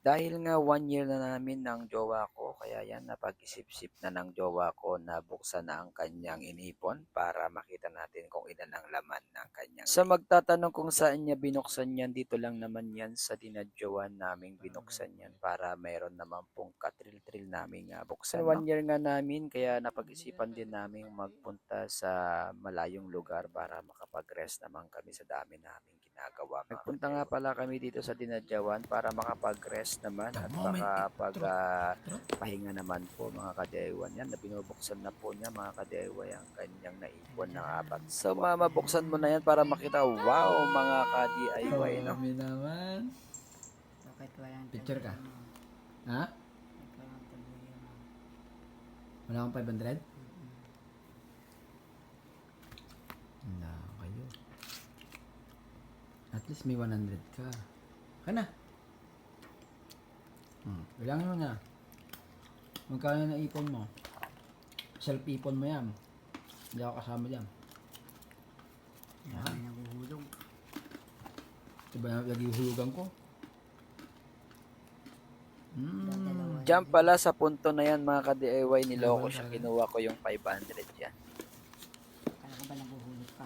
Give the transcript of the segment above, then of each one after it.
Dahil nga 1 year na namin ng jowa ko, kaya yan napag-isip-isip na ng jowa ko na buksan na ang kanyang inipon para makita natin kung ilan ang laman ng kanyang Sa magtatanong kung saan niya binuksan yan, dito lang naman yan sa dinadyowan naming binuksan yan para mayroon naman pong katril-tril naming buksan. 1 year nga namin, kaya napag-isipan din namin magpunta sa malayong lugar para makapag-rest naman kami sa dami naming ginagawa. Nagpunta nga pala kami dito sa dinadyawan para makapag-rest naman at pahinga naman po mga kadaywan. Yan, na binubuksan na po niya mga kadaywan ang kanyang naipon ng apat. So mabuksan mo na yan para makita, wow mga ka-DIY, no? Kami naman. Bakit walang Picture ka? tabi mo? Ha? Bakit walang tabi mo? Wala akong 500? Wala kayo. At least may 100 ka. Kana? Bilangin mo na. Magkano na ipon mo? Self-ipon mo yan. Hindi ako kasama dyan. Marami naguhulog. Diba naghihulugan ko? Diyan pala sa punto na yan mga ka-DIY, niloko siya, kinuha ko yung 500 yan. Kala ko ba naguhulog ka?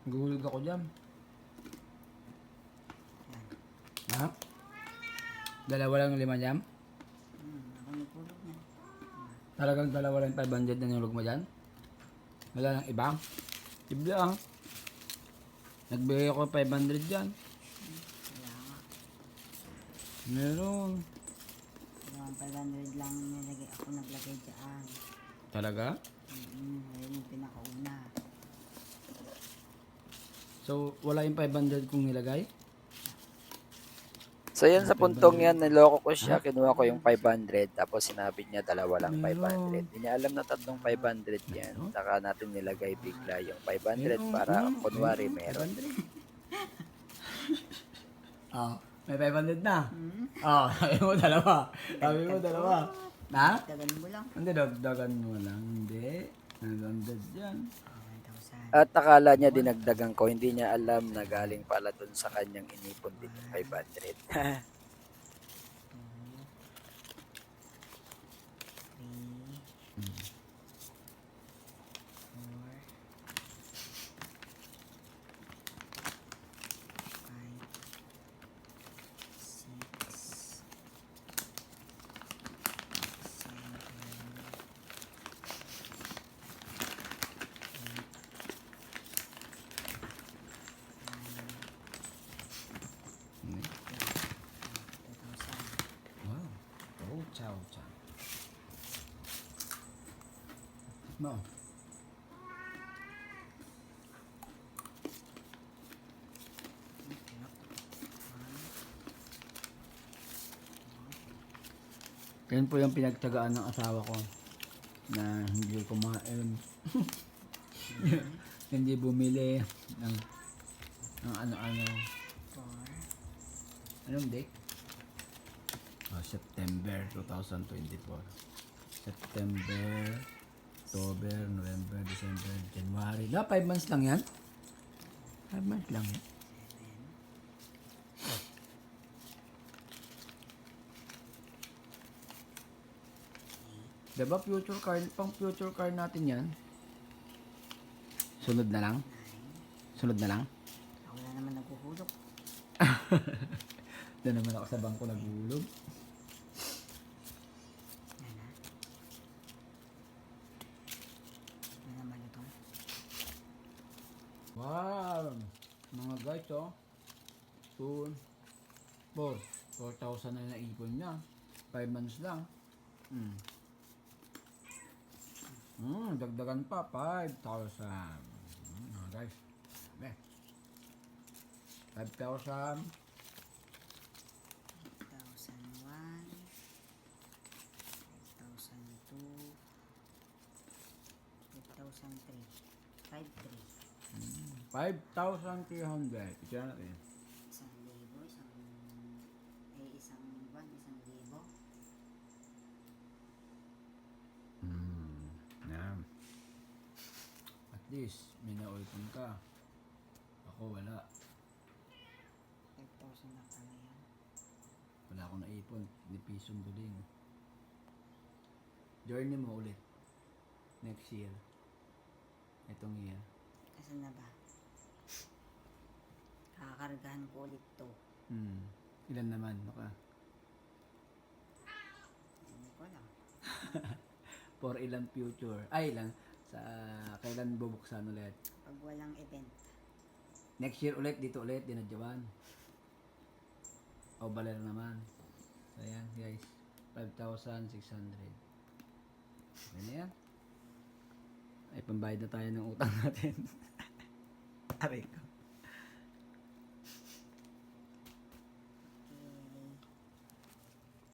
Naghihulog ako dyan. Ha? Dalawa lang 5 jam? Ako nagulog na. Talagang dalawa lang 500 na nilog mo dyan? Wala nang iba? Ibla ah. Nagbigay ako 500 dyan. Wala nga. Meron. Dalawang 500 lang nilagay ako naglagay dyan. Talaga? Ayun yung pinakauna. So, wala yung 500 kong nilagay? So yan sa puntong yan, niloko ko siya, kinuha ko yung 500, tapos sinabi niya dalawa lang 500. Hindi niya alam na tatlong 500 yan. Saka natin nilagay bigla yung 500 para kunwari meron. May 500 na. Sabi mo dalawa. Sabi mo dalawa. Ha? Dagan mo lang. Hindi, dagdagan mo lang. Hindi. 900 yan. 1,000. At akala niya dinagdagan ko, hindi niya alam na galing pala dun sa kanyang inipon din yung 500. 2,000. Wow. Oh, chow chow. No. Yan po yung pinagtagaan ng asawa ko na hindi kumain. Hindi bumili ng ano-ano. 4. Anong date? September 2024. September, October, November, December, January. 5 months lang yan? 5 months lang yan. Diba future car, pang future car natin yan? Sunod na lang? Sunod na lang? Ako na naman naguhulog. Doon naman ako sa bangko naghulog. Yan na. Yan naman ito. Wow! Mga guys, oh. 2, 4. 4,000 na naipon niya. 5 months lang. Dagdagan pa. 5,000. Mga guys. Sabi. 5,000. 5,001. 5,002. 5,003. 5,300. 5,300. Ito natin. Isang libo, isang buwan, 1,000. Yan. At least, may naulpon ka. Ako wala. 5,000 na pala yan. Wala akong naipon. Ni pisong duling. Journey mo ulit. Next year. Itong year. Asan na ba? Kakakargahan ko ulit to. Ilan naman? Baka. Hindi ko alam. For ilang future. Ay, lang. Sa kailan bubuksan ulit? Pag walang event. Next year ulit, dito ulit, dinadyawan. O baler naman. So, ayan guys. 5,600. Okay na yan. Ay, pambayad na tayo ng utang natin. Aray ko.